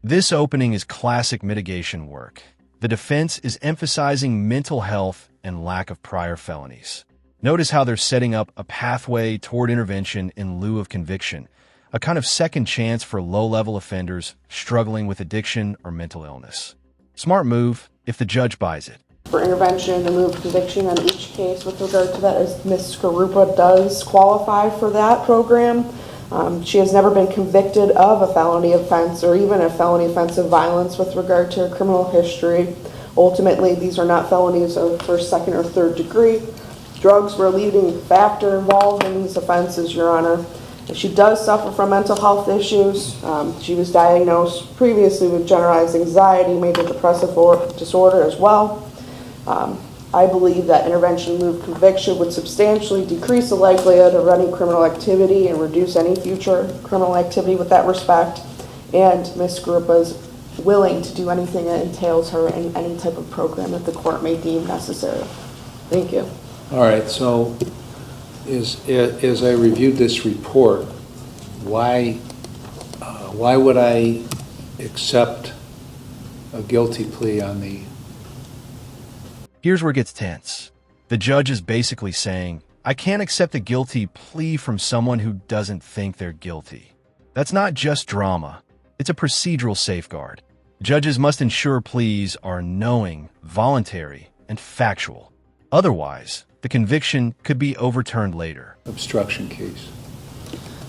This opening is classic mitigation work. The defense is emphasizing mental health and lack of prior felonies. Notice how they're setting up a pathway toward intervention in lieu of conviction, a kind of second chance for low-level offenders struggling with addiction or mental illness. Smart move if the judge buys it. For intervention and lieu of conviction on each case with regard to that, as Miss Karupa does qualify for that program. She has never been convicted of a felony offense or even a felony offense of violence with regard to her criminal history. Ultimately, these are not felonies of first, second, or third degree. Drugs were a leading factor involved in these offenses, Your Honor. She does suffer from mental health issues. She was diagnosed previously with generalized anxiety, major depressive disorder as well. I believe that intervention in lieu of conviction would substantially decrease the likelihood of any criminal activity and reduce any future criminal activity with that respect. And Ms. Karupa is willing to do anything that entails her in any type of program that the court may deem necessary. Thank you. All right, so as I reviewed this report, why would I accept a guilty plea on the... Here's where it gets tense. The judge is basically saying, I can't accept a guilty plea from someone who doesn't think they're guilty. That's not just drama. It's a procedural safeguard. Judges must ensure pleas are knowing, voluntary, and factual. Otherwise, the conviction could be overturned later. Obstruction case.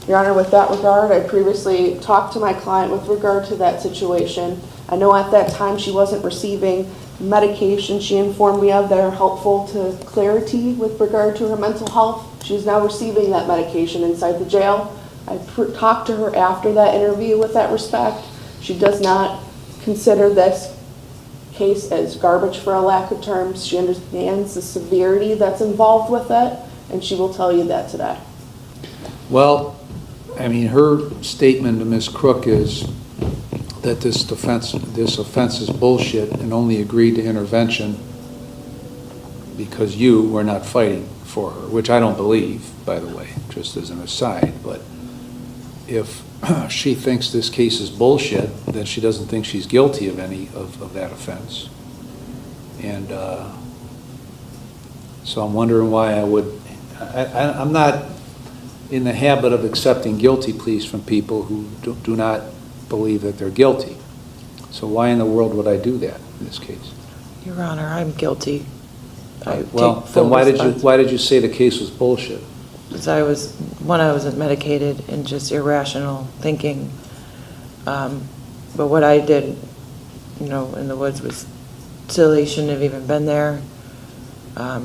Your Honor, with that regard, I previously talked to my client with regard to that situation. I know at that time she wasn't receiving medication she informed me of that are helpful to clarity with regard to her mental health. She's now receiving that medication inside the jail. I talked to her after that interview with that respect. She does not consider this case as garbage, for a lack of terms. She understands the severity that's involved with it, and she will tell you that today. Well, I mean, her statement to Ms. Crook is that this offense is bullshit and only agreed to intervention because you were not fighting for her, which I don't believe, by the way, just as an aside. But if she thinks this case is bullshit, then she doesn't think she's guilty of any of that offense. And so I'm wondering why I'm not in the habit of accepting guilty pleas from people who do not believe that they're guilty. So why in the world would I do that in this case? Your Honor, I'm guilty. Well, then why did you say the case was bullshit? Because I wasn't medicated and just irrational thinking. But what I did, in the woods was silly. Shouldn't have even been there. I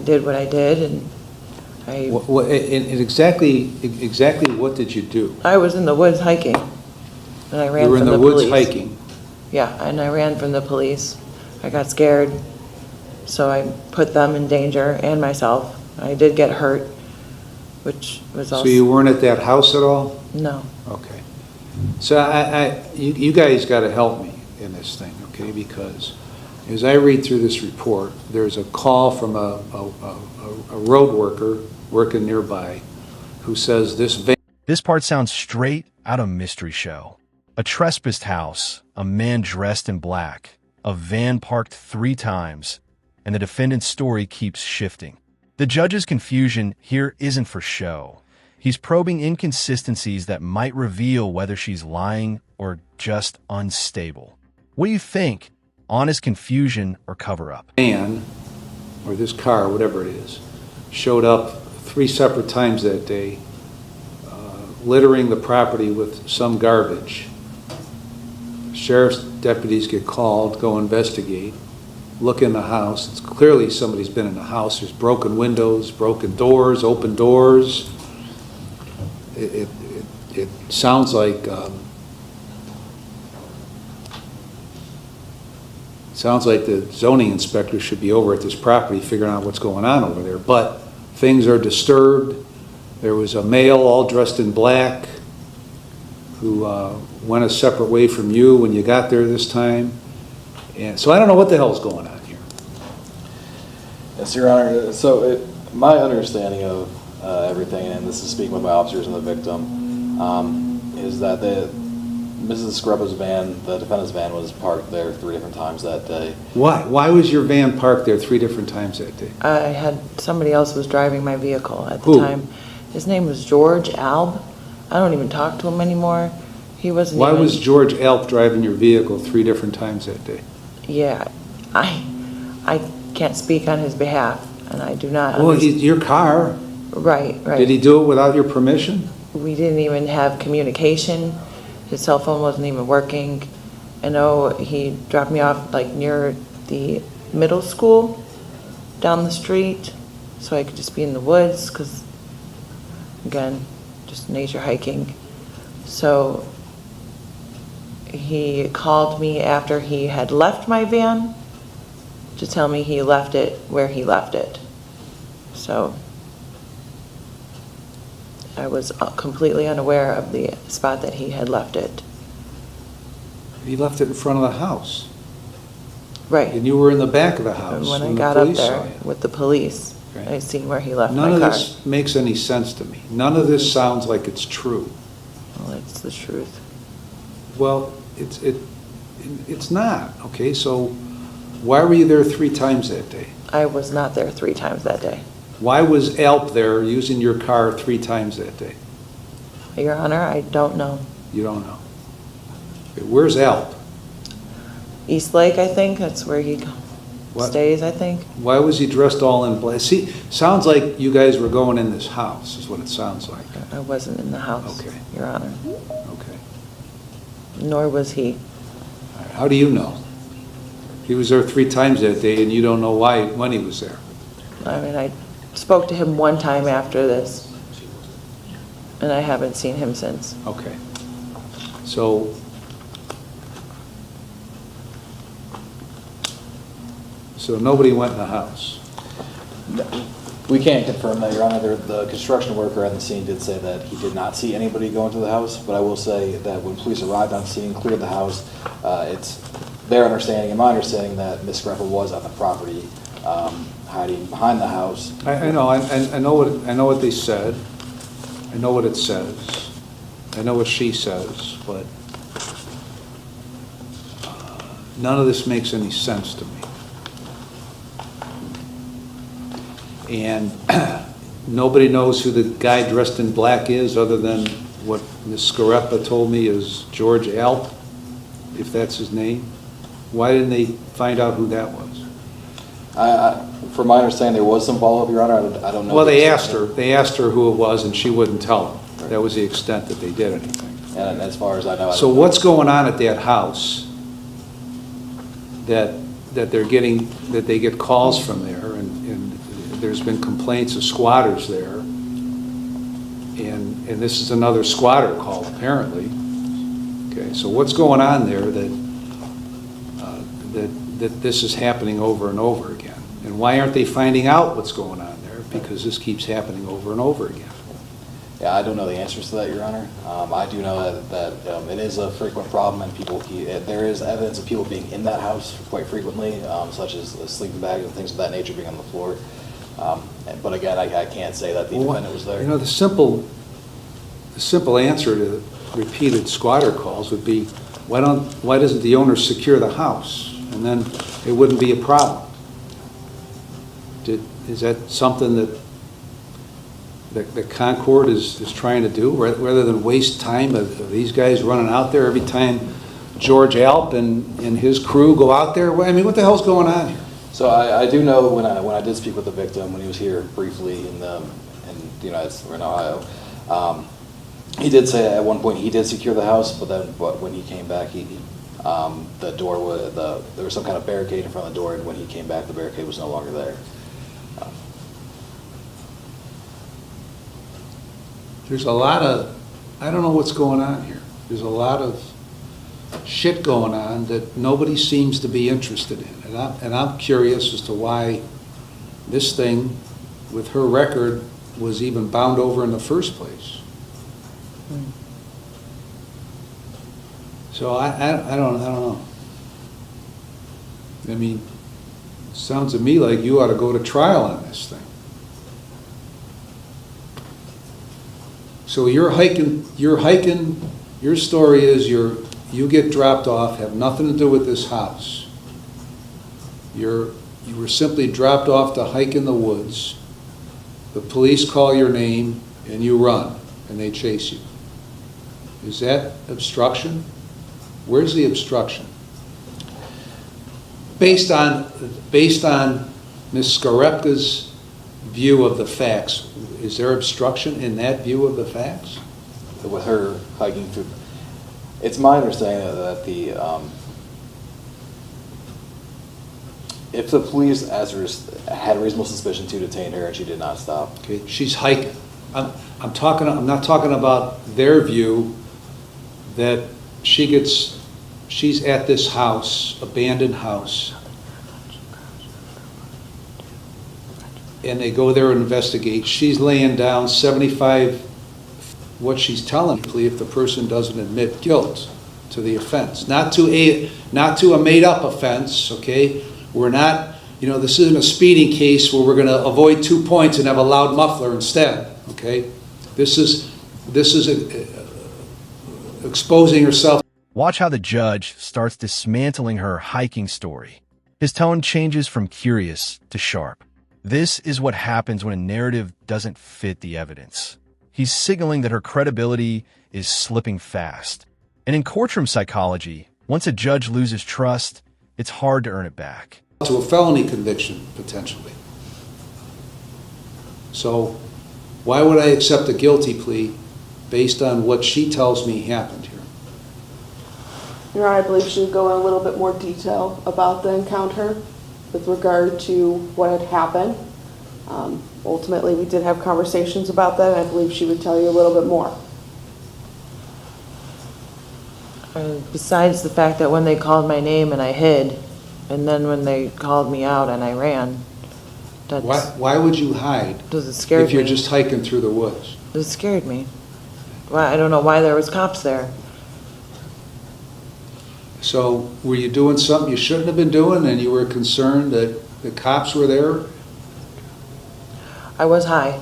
did what I did, and exactly what did you do? I was in the woods hiking, and I ran from the police. You were in the woods hiking? Yeah, and I ran from the police. I got scared, so I put them in danger and myself. I did get hurt, which was also... So you weren't at that house at all? No. Okay. So you guys got to help me in this thing, okay? Because as I read through this report, there's a call from a road worker working nearby who says This part sounds straight out of Mystery Show. A trespassed house, a man dressed in black, a van parked 3 times, and the defendant's story keeps shifting. The judge's confusion here isn't for show. He's probing inconsistencies that might reveal whether she's lying or just unstable. What do you think? Honest confusion or cover-up? Van, or this car, whatever it is, showed up 3 separate times that day, littering the property with some garbage. Sheriff's deputies get called, go investigate, look in the house. It's clearly somebody's been in the house. There's broken windows, broken doors, open doors. It sounds like the zoning inspector should be over at this property figuring out what's going on over there. But things are disturbed. There was a male all dressed in black who went a separate way from you when you got there this time. And so I don't know what the hell's going on here. Yes, Your Honor. So my understanding of everything, and this is speaking with my officers and the victim, is that Mrs. Karupa's van, the defendant's van, was parked there 3 different times that day. Why? Why was your van parked there 3 different times that day? I had, somebody else was driving my vehicle at the Who? time. His name was George Alp. I don't even talk to him anymore. He wasn't Why even... was George Alp driving your vehicle 3 different times that day? Yeah, I can't speak on his behalf, and I do not... Well, your car. Right, right. Did he do it without your permission? We didn't even have communication. His cell phone wasn't even working. I know he dropped me off like near the middle school down the street so I could just be in the woods because, again, just nature hiking. So he called me after he had left my van to tell me he left it where he left it. So I was completely unaware of the spot that he had left it. He left it in front of the house. Right. And you were in the back of the And house when I when the got up police saw there you. with the police, Right. I seen where he left None my of car. this makes any sense to me. None of this sounds like it's true. Well, it's the truth. Well, it's not, okay? So why were you there 3 times that day? I was not there 3 times that day. Why was Alp there using your car 3 times that day? Your Honor, I don't know. You don't know. Okay, where's Alp? East Lake, I think, that's where he What? stays, I think. Why was he dressed all in black? See, sounds like you guys were going in this house, is what it sounds like. I wasn't in the house, Okay. Your Honor. Okay. Nor was he. All right, how do you know? He was there 3 times that day and you don't know why, when he was there. I mean, I spoke to him one time after this, and I haven't seen him since. Okay. So nobody went in the house. We can't confirm that, Your Honor. The construction worker on the scene did say that he did not see anybody go into the house, but I will say that when police arrived on scene, cleared the house, it's their understanding and my understanding that Miss Karupa was on the property, hiding behind the house. I know. I know what they said. I know what it says. I know what she says, but none of this makes any sense to me. And nobody knows who the guy dressed in black is other than what Miss Karupa told me is George Alp, if that's his name. Why didn't they find out who that was? From my understanding, there was some follow-up, Your Honor. I don't know. Well, they asked her. They asked her who it was, and she wouldn't tell them. That was the extent that they did anything. And as far as I know, So what's going on at that house that they're getting, that they get calls from there, and there's been complaints of squatters there, and this is another squatter call apparently. Okay, so what's going on there that this is happening over and over again? And why aren't they finding out what's going on there? Because this keeps happening over and over again. Yeah, I don't know the answers to that, Your Honor. I do know that it is a frequent problem, and there is evidence of people being in that house quite frequently, such as sleeping bags and things of that nature being on the floor. But again, I can't say that the defendant was there. You know, the simple answer to repeated squatter calls would be, why doesn't the owner secure the house? And then it wouldn't be a problem. Is that something that Concord is trying to do, rather than waste time of these guys running out there every time George Alp and his crew go out there? I mean, what the hell's going on here? So I do know when I did speak with the victim when he was here briefly in Ohio, he did say at one point he did secure the house, but when he came back, the door there was some kind of barricade in front of the door, and when he came back, the barricade was no longer there. There's a lot of, I don't know what's going on here. There's a lot of shit going on that nobody seems to be interested in. And I'm curious as to why this thing, with her record, was even bound over in the first place. So I don't know. I mean, it sounds to me like you ought to go to trial on this thing. So you're hiking, your story is you're you get dropped off, have nothing to do with this house. You were simply dropped off to hike in the woods. The police call your name and you run and they chase you. Is that obstruction? Where's the obstruction? Based on Miss Karupka's view of the facts, is there obstruction in that view of the facts? With her hiking through, it's my understanding that if the police had reasonable suspicion to detain her and she did not stop. Okay, she's hiking. I'm not talking about their view that she's at this house, abandoned house, and they go there and investigate. She's laying down 75, what she's telling me, if the person doesn't admit guilt to the offense, not to a made-up offense. Okay, we're not, this isn't a speeding case where we're going to avoid 2 points and have a loud muffler instead. Okay, this is exposing herself. Watch how the judge starts dismantling her hiking story. His tone changes from curious to sharp. This is what happens when a narrative doesn't fit the evidence. He's signaling that her credibility is slipping fast. And in courtroom psychology, once a judge loses trust, it's hard to earn it back. To a felony conviction, potentially. So why would I accept a guilty plea based on what she tells me happened here? Your Honor, I believe she would go in a little bit more detail about the encounter with regard to what had happened. Ultimately, we did have conversations about that, and I believe she would tell you a little bit more. Besides the fact that when they called my name and I hid, and then when they called me out and I ran, Why would you hide it scared if you're me. just hiking through the woods? It scared me. Well, I don't know why there was cops there. So were you doing something you shouldn't have been doing and you were concerned that the cops were there? I was high.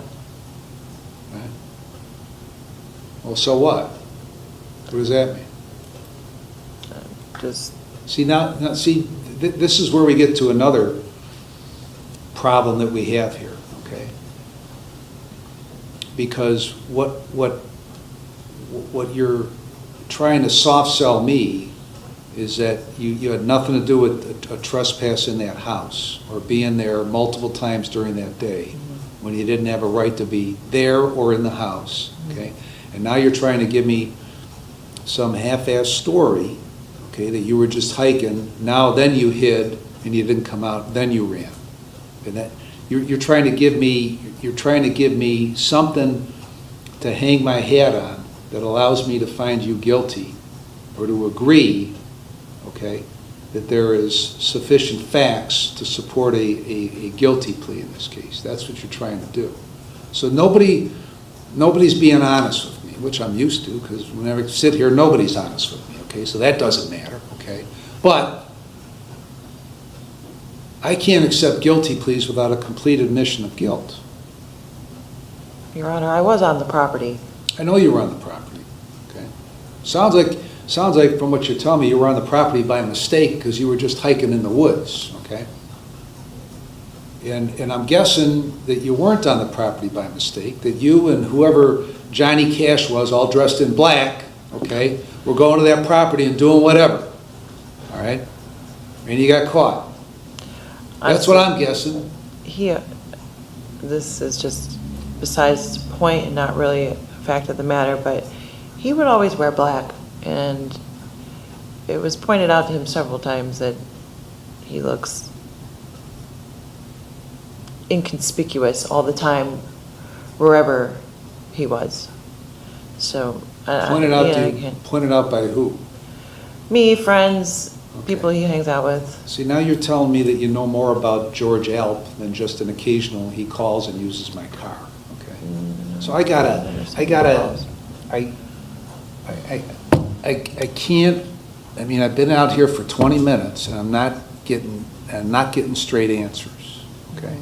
Right. Well, so what? What does that mean? Just See, this is where we get to another problem that we have here, okay? Because what you're trying to soft sell me is that you had nothing to do with a trespass in that house or being there multiple times during that day when you didn't have a right to be there or in the house, okay? And now you're trying to give me some half-assed story, okay, that you were just hiking, now then you hid and you didn't come out, then you ran. And that you're trying to give me something to hang my hat on that allows me to find you guilty or to agree, okay, that there is sufficient facts to support a guilty plea in this case. That's what you're trying to do. So nobody's being honest with me, which I'm used to, because whenever I sit here, nobody's honest with me, okay? So that doesn't matter, okay? But I can't accept guilty pleas without a complete admission of guilt. Your Honor, I was on the property. I know you were on the property, okay? Sounds like from what you're telling me, you were on the property by mistake because you were just hiking in the woods, okay? And I'm guessing that you weren't on the property by mistake, that you and whoever Johnny Cash was, all dressed in black, okay, were going to that property and doing whatever, all right? And you got caught. That's what I'm guessing. This is just besides the point and not really a fact of the matter, but he would always wear black, and it was pointed out to him several times that he looks inconspicuous all the time wherever he was. So Pointed out by who? Me, friends, Okay. people he hangs out with. See, now you're telling me that you know more about George Alp than just an occasional he calls and uses my car, okay? So I can't, I mean, I've been out here for 20 minutes and I'm not getting straight answers, okay?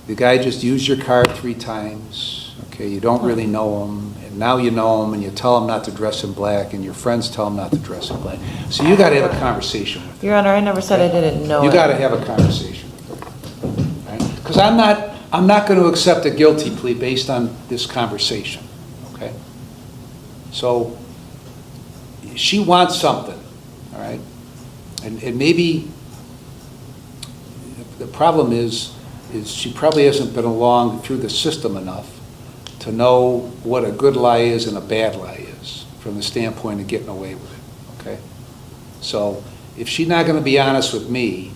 The guy just used your car 3 times, Okay, you don't really know him, and now you know him, and you tell him not to dress in black, and your friends tell him not to dress in black. So you gotta have a conversation with him. Your Honor, I never said I didn't know it. You gotta have a conversation with him. Right? Because I'm not gonna accept a guilty plea based on this conversation, okay? So, she wants something, all right? And maybe, the problem is she probably hasn't been along through the system enough to know what a good lie is and a bad lie is, from the standpoint of getting away with it, okay? So, if she's not gonna be honest with me,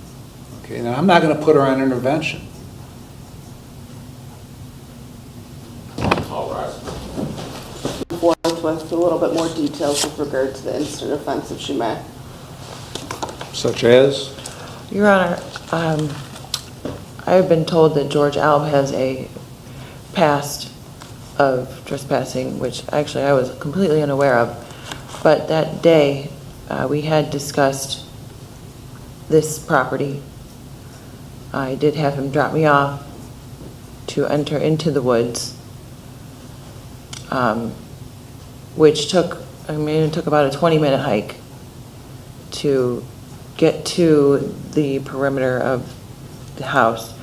okay, then I'm not gonna put her on intervention. All right. Forth with a little bit more details with regard to the instant offense, if she may. Such as? Your Honor, I've been told that George Alp has a past of trespassing, which actually I was completely unaware of. But that day, we had discussed this property. I did have him drop me off to enter into the woods, which took, it took about a 20-minute hike to get to the perimeter of the house.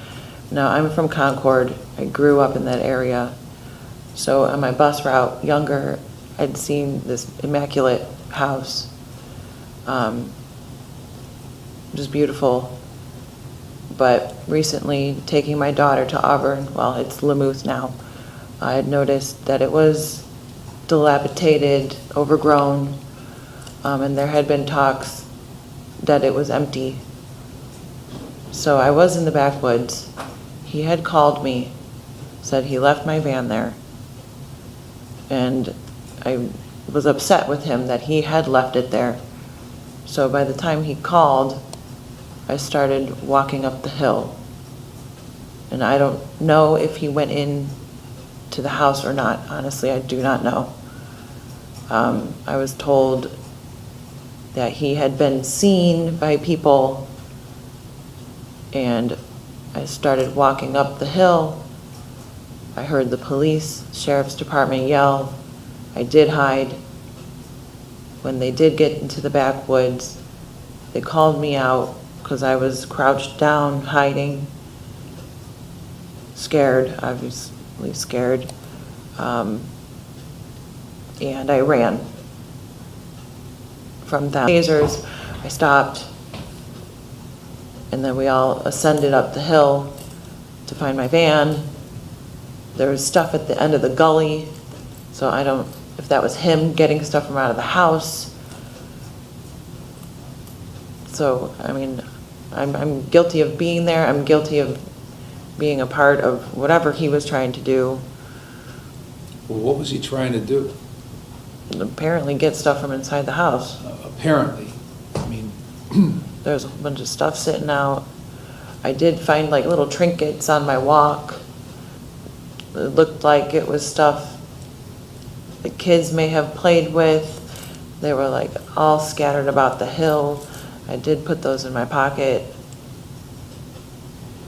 Now, I'm from Concord. I grew up in that area. So on my bus route, younger, I'd seen this immaculate house. Just beautiful. But recently, taking my daughter to Auburn, well, it's Lamouth now, I had noticed that it was dilapidated, overgrown, and there had been talks that it was empty. So I was in the backwoods. He had called me, said he left my van there, and I was upset with him that he had left it there. So by the time he called, I started walking up the hill. And I don't know if he went in to the house or not. Honestly, I do not know. I was told that he had been seen by people, and I started walking up the hill. I heard the police, sheriff's department yell. I did hide. When they did get into the backwoods, they called me out because I was crouched down, hiding, scared, obviously scared, and I ran from them. Tasers, I stopped, and then we all ascended up the hill to find my van. There was stuff at the end of the gully, so I don't, if that was him getting stuff from out of the house. So, I mean, I'm guilty of being there. I'm guilty of being a part of whatever he was trying to do. Well, what was he trying to do? Apparently get stuff from inside the house. Apparently. I mean, There's a bunch of stuff sitting out. I did find like little trinkets on my walk. It looked like it was stuff the kids may have played with. They were like all scattered about the hill. I did put those in my pocket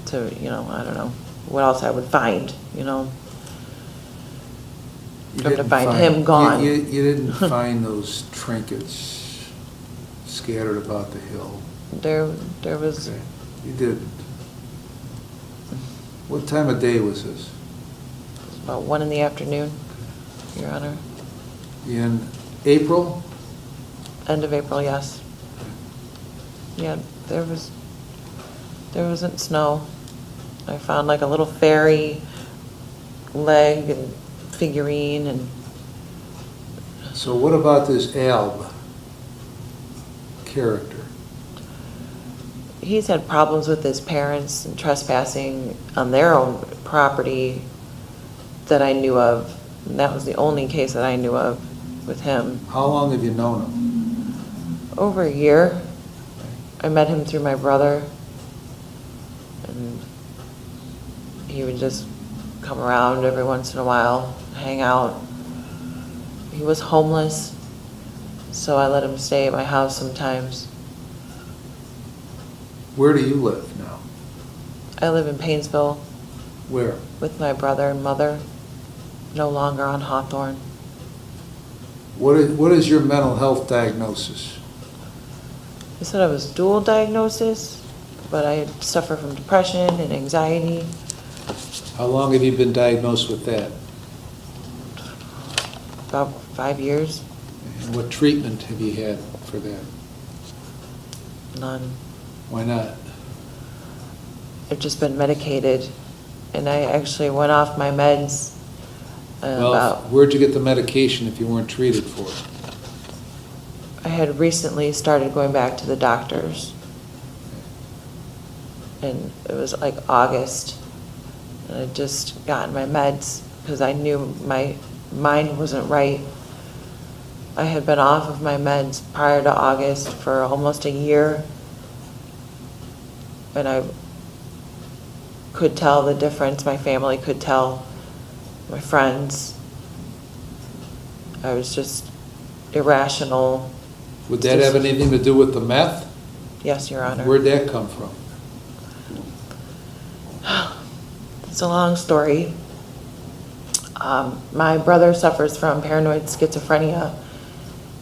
to, I don't know what else I would find, Come to find him gone. You didn't find those trinkets scattered about the hill. There was. Okay. You didn't. What time of day was this? About 1 in the afternoon, Your Honor. In April? End of April, yes. Yeah, there wasn't snow. I found like a little fairy leg and figurine and. So what about this Alp character? He's had problems with his parents and trespassing on their own property that I knew of. And that was the only case that I knew of with him. How long have you known him? Over a year. I met him through my brother, and he would just come around every once in a while, hang out. He was homeless, so I let him stay at my house sometimes. Where do you live now? I live in Painesville Where? with my brother and mother. no longer on Hawthorne. What is your mental health diagnosis? They said I was dual diagnosis, but I suffer from depression and anxiety. How long have you been diagnosed with that? About 5 years. And what treatment have you had for that? None. Why not? I've just been medicated, and I actually went off my meds Well, where'd you get the medication if you weren't treated for it? I had recently started going back to the doctors, and it was like August, and I'd just gotten my meds because I knew my mind wasn't right. I had been off of my meds prior to August for almost a year, and I could tell the difference. My family could tell, my friends. I was just irrational. Would that have anything to do with the meth? Yes, Your Honor. Where'd that come from? It's a long story. My brother suffers from paranoid schizophrenia,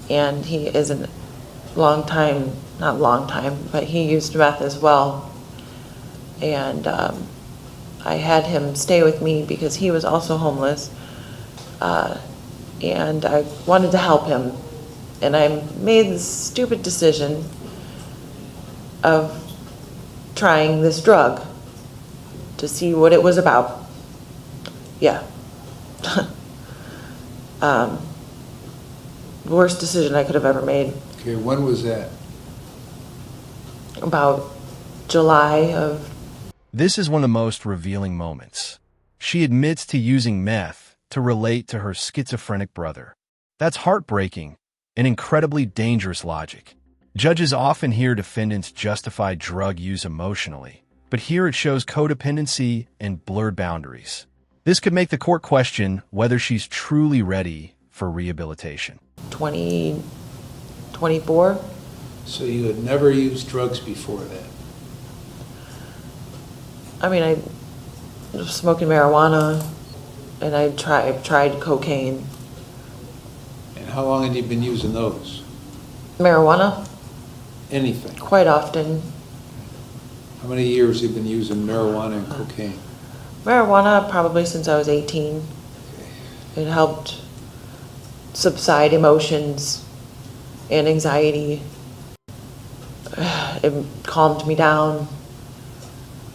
and he is a long time, not long time, but he used meth as well. And I had him stay with me because he was also homeless, and I wanted to help him. And I made the stupid decision of trying this drug to see what it was about. Yeah. Worst decision I could have ever made. Okay, when was that? About July of... This is one of the most revealing moments. She admits to using meth to relate to her schizophrenic brother. That's heartbreaking and incredibly dangerous logic. Judges often hear defendants justify drug use emotionally, but here it shows codependency and blurred boundaries. This could make the court question whether she's truly ready for rehabilitation. 2024. So you had never used drugs before that? I mean, I was smoking marijuana, and I've tried cocaine. And how long had you been using those? Marijuana, Anything? quite often. How many years have you been using marijuana and cocaine? Marijuana, probably since I was 18. It helped subside emotions and anxiety. It calmed me down.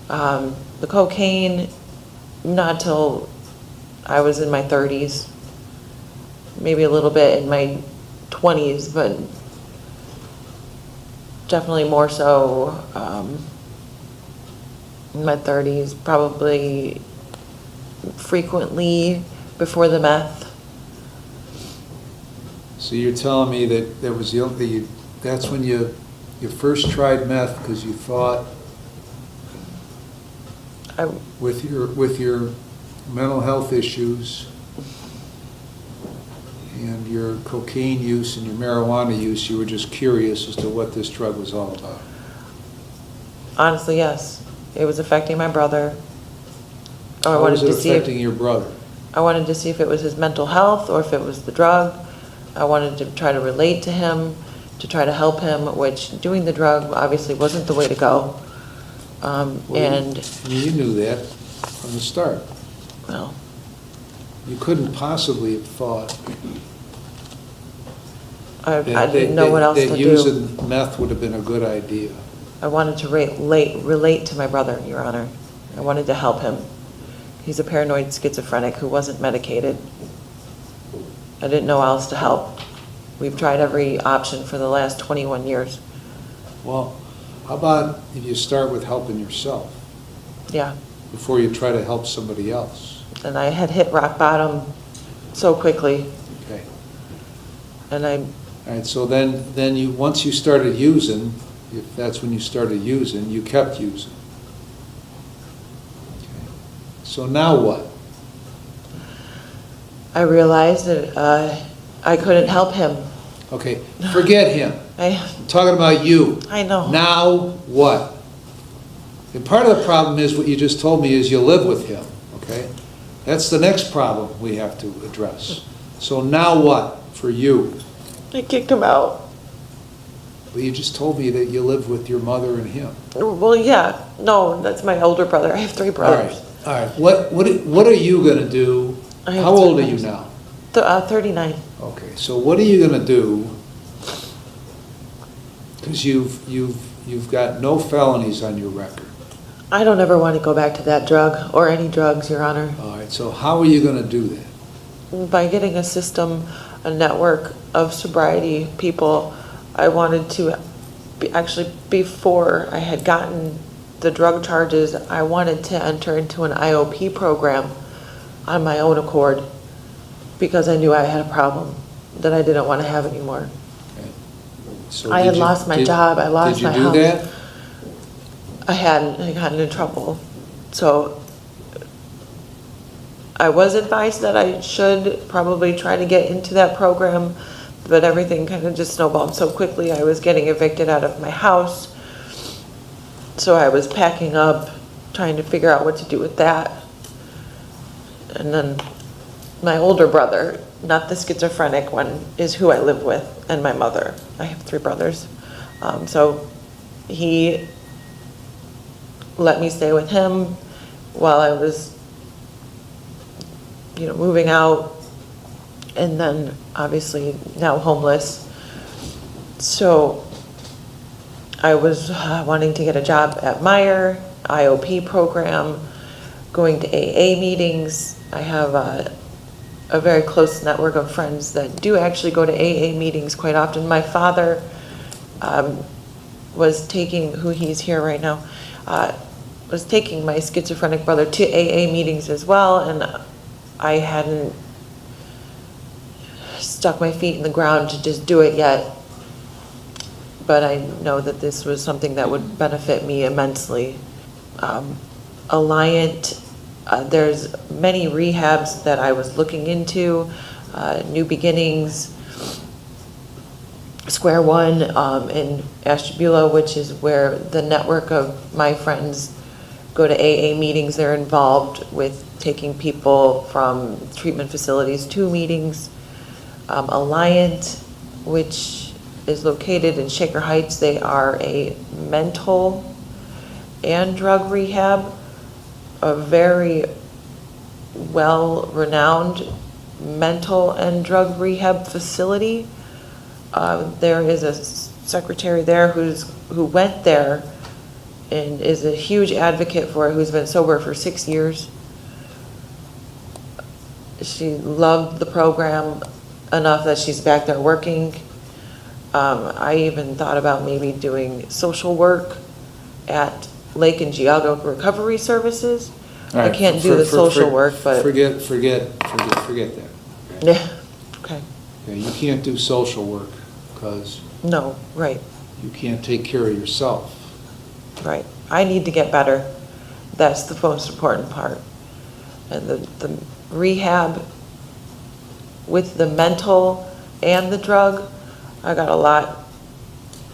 The cocaine, not till I was in my 30s, maybe a little bit in my 20s, but definitely more so in my 30s, probably frequently before the meth. So you're telling me that that was that's when you first tried meth because you thought with your mental health issues and your cocaine use and your marijuana use, you were just curious as to what this drug was all about. Honestly, yes. It was affecting my brother. How was it affecting your brother? I wanted to see if it was his mental health or if it was the drug. I wanted to try to relate to him, to try to help him, which doing the drug obviously wasn't the way to go. You knew that from the start. Well, You couldn't possibly have thought I didn't know what else to that do. using meth would have been a good idea. I wanted to relate to my brother, Your Honor. I wanted to help him. He's a paranoid schizophrenic who wasn't medicated. I didn't know how else to help. We've tried every option for the last 21 years. Well, how about if you start with helping yourself Yeah. before you try to help somebody else? And I had hit rock bottom so quickly. Okay. And All right, so then you, once you started using, if that's when you started using, you kept using. Okay. So now what? I realized that I couldn't help him. Okay, forget him. I'm talking about you. I know. Now what? And part of the problem is what you just told me is you live with him, okay? That's the next problem we have to address. So now what for you? I kicked him out. Well, you just told me that you live with your mother and him. Well, yeah, no, that's my older brother. I have 3 brothers. All right. What are you gonna do? I have How 3 old are you brothers. now? 39. Okay, so what are you gonna do? Because you've got no felonies on your record. I don't ever want to go back to that drug or any drugs, Your Honor. All right, so how are you gonna do that? By getting a system, a network of sobriety people, I wanted to, actually, before I had gotten the drug charges, I wanted to enter into an IOP program on my own accord because I knew I had a problem that I didn't want to have anymore. Okay. So I had lost my job, I lost my house. Did you do that? I hadn't, I got into trouble. So I was advised that I should probably try to get into that program, but everything kind of just snowballed so quickly. I was getting evicted out of my house. So I was packing up, trying to figure out what to do with that. And then my older brother, not the schizophrenic one, is who I live with, and my mother. I have 3 brothers. So he let me stay with him while I was, moving out, and then obviously now homeless. So I was wanting to get a job at Meyer, IOP program, going to AA meetings. I have a very close network of friends that do actually go to AA meetings quite often. My father was taking, who he's here right now, was taking my schizophrenic brother to AA meetings as well, and I hadn't stuck my feet in the ground to just do it yet. But I know that this was something that would benefit me immensely. Alliant, there's many rehabs that I was looking into, New Beginnings, Square One in Ashtabula, which is where the network of my friends go to AA meetings. They're involved with taking people from treatment facilities to meetings. Alliant, which is located in Shaker Heights, they are a mental and drug rehab, a very well-renowned mental and drug rehab facility. There is a secretary there who went there and is a huge advocate for it, who's been sober for 6 years. She loved the program enough that she's back there working. I even thought about maybe doing social work at Lake and Geauga Recovery Services. All right, I can't do the social work, but... Forget that. Yeah, okay. Okay, you can't do social work because No, right, you can't take care of yourself. right. I need to get better. That's the most important part. And the rehab with the mental and the drug, I got a lot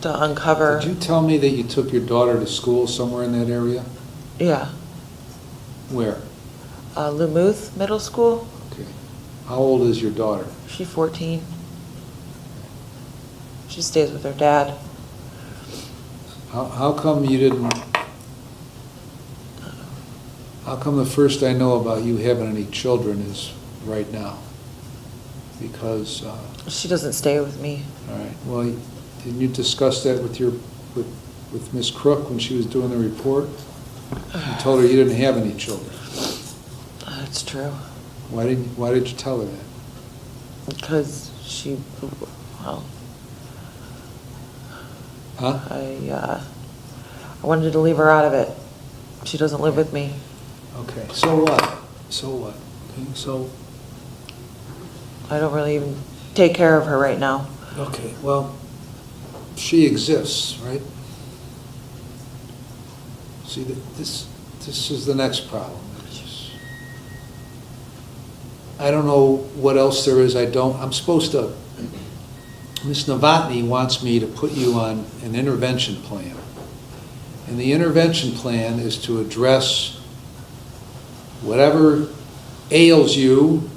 to uncover. Did you tell me that you took your daughter to school somewhere in that area? Yeah. Where? Lumouth Middle School. Okay. How old is your daughter? She's 14. She stays with her dad. How come you didn't... How come the first I know about you having any children is right now? Because... She doesn't stay with me. All right. Well, didn't you discuss that with Miss Crook when she was doing the report? You told her you didn't have any children. That's true. Why did you tell her that? Because she, well, Huh? I wanted to leave her out of it. She doesn't live with me. Okay. So what? So what? Okay, so... I don't really even take care of her right now. Okay, well, she exists, right? See, this is the next problem. I don't know what else there is. I'm supposed to, Ms. Novotny wants me to put you on an intervention plan. And the intervention plan is to address whatever ails you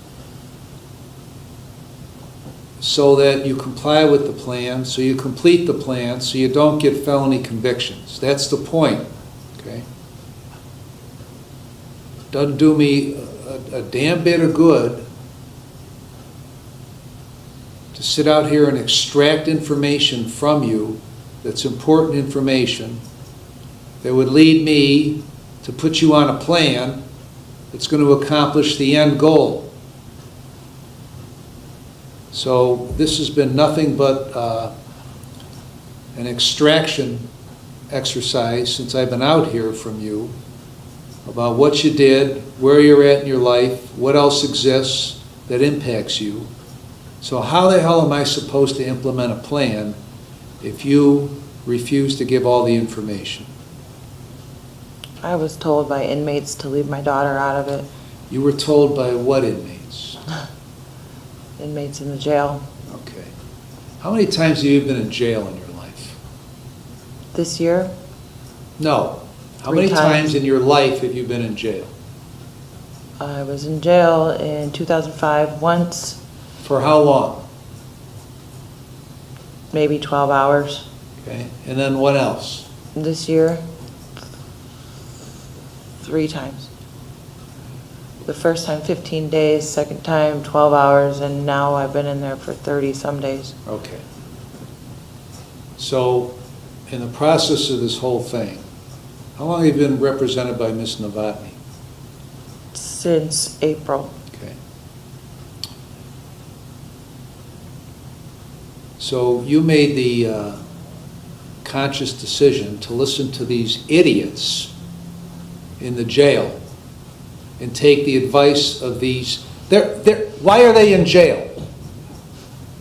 so that you comply with the plan, so you complete the plan, so you don't get felony convictions. That's the point, okay? Doesn't do me a damn bit of good to sit out here and extract information from you that's important information that would lead me to put you on a plan that's going to accomplish the end goal. So this has been nothing but an extraction exercise since I've been out here from you about what you did, where you're at in your life, what else exists that impacts you. So how the hell am I supposed to implement a plan if you refuse to give all the information? I was told by inmates to leave my daughter out of it. You were told by what inmates? Inmates in the jail. Okay. How many times have you been in jail in your life? This year, No. How 3 many times. times in your life have you been in jail? I was in jail in 2005 once, For how long? maybe 12 hours. Okay. And then what else? This year, 3 times. The first time 15 days, second time 12 hours, and now I've been in there for 30 some days. Okay. So, in the process of this whole thing, how long have you been represented by Miss Novotny? Since April. Okay. So you made the conscious decision to listen to these idiots in the jail and take the advice of these. Why are they in jail?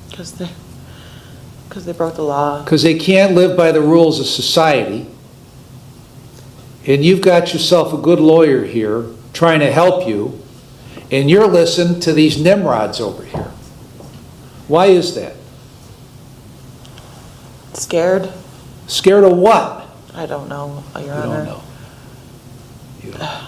Because they broke the law. Because they can't live by the rules of society. And you've got yourself a good lawyer here trying to help you, and you're listening to these nimrods over here. Why is that? Scared? Scared of what? I don't know, Your You Honor. don't know. You don't know.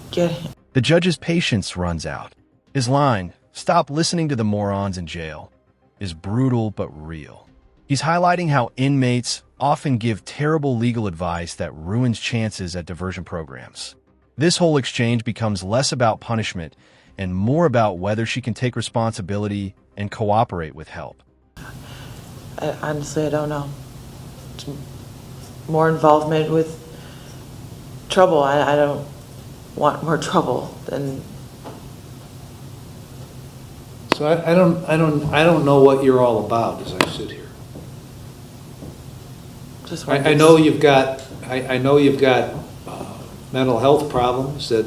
Get The judge's patience runs out. His line, "Stop listening to the morons in jail," is brutal but real. He's highlighting how inmates often give terrible legal advice that ruins chances at diversion programs. This whole exchange becomes less about punishment and more about whether she can take responsibility and cooperate with help. Honestly, I don't know. It's more involvement with trouble. I don't want more trouble than. So I don't know what you're all about as I sit here. Just want I know you've got mental health problems that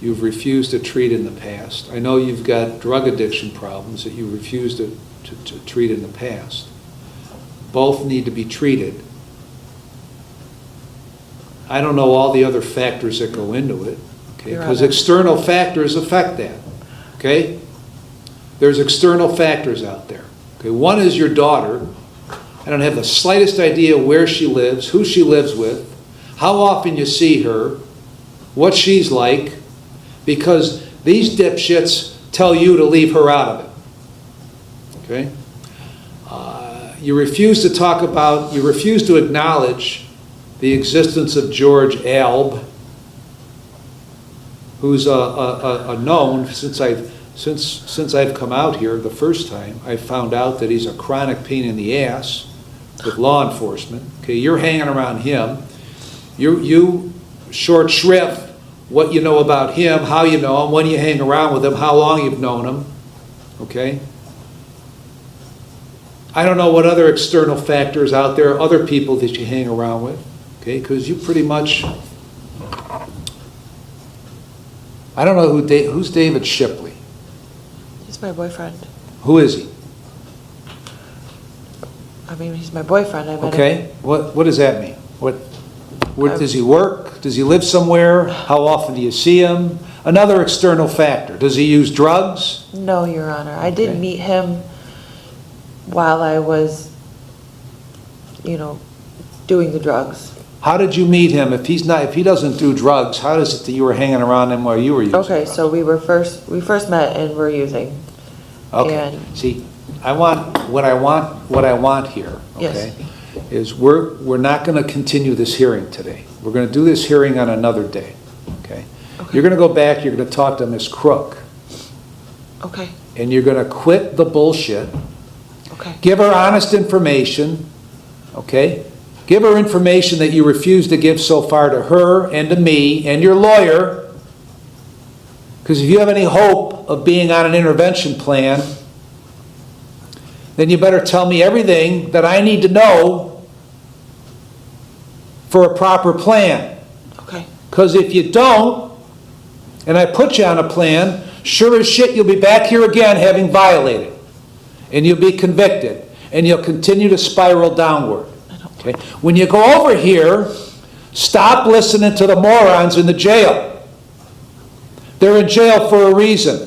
you've refused to treat in the past. I know you've got drug addiction problems that you refused to treat in the past. Both need to be treated. I don't know all the other factors that go into it, okay? Your Because Honor. external factors affect that, okay? There's external factors out there. Okay, one is your daughter. I don't have the slightest idea where she lives, who she lives with, how often you see her, what she's like, because these dipshits tell you to leave her out of it. Okay? You refuse to acknowledge the existence of George Alp, who's a known since I've come out here the first time. I found out that he's a chronic pain in the ass with law enforcement. Okay, you're hanging around him. You short shrift what you know about him, how you know him, when you hang around with him, how long you've known him. Okay? I don't know what other external factors out there, other people that you hang around with. Okay, because you pretty much. I don't know who's David Shipley. He's my boyfriend. Who is he? I mean, he's my boyfriend. I met him. Okay, what does that mean? Where does he work? Does he live somewhere? How often do you see him? Another external factor. Does he use drugs? No, Your Honor. I did Okay. meet him while I was, doing the drugs. How did you meet him? If he doesn't do drugs, how is it that you were hanging around him while you were using Okay, drugs? so we first met and were using. Okay, and- see, what I want here, okay, Yes. is we're not gonna continue this hearing today. We're gonna do this hearing on another day, okay? You're gonna go back, you're gonna talk to Miss Crook, Okay, and you're gonna quit the bullshit. okay, Give her honest information, okay? Give her information that you refuse to give so far to her and to me and your lawyer. Because if you have any hope of being on an intervention plan, then you better tell me everything that I need to know for a proper plan. okay, Because if you don't, and I put you on a plan, sure as shit you'll be back here again having violated. And you'll be convicted. And you'll continue to spiral downward. Okay? When you go over here, stop listening to the morons in the jail. They're in jail for a reason.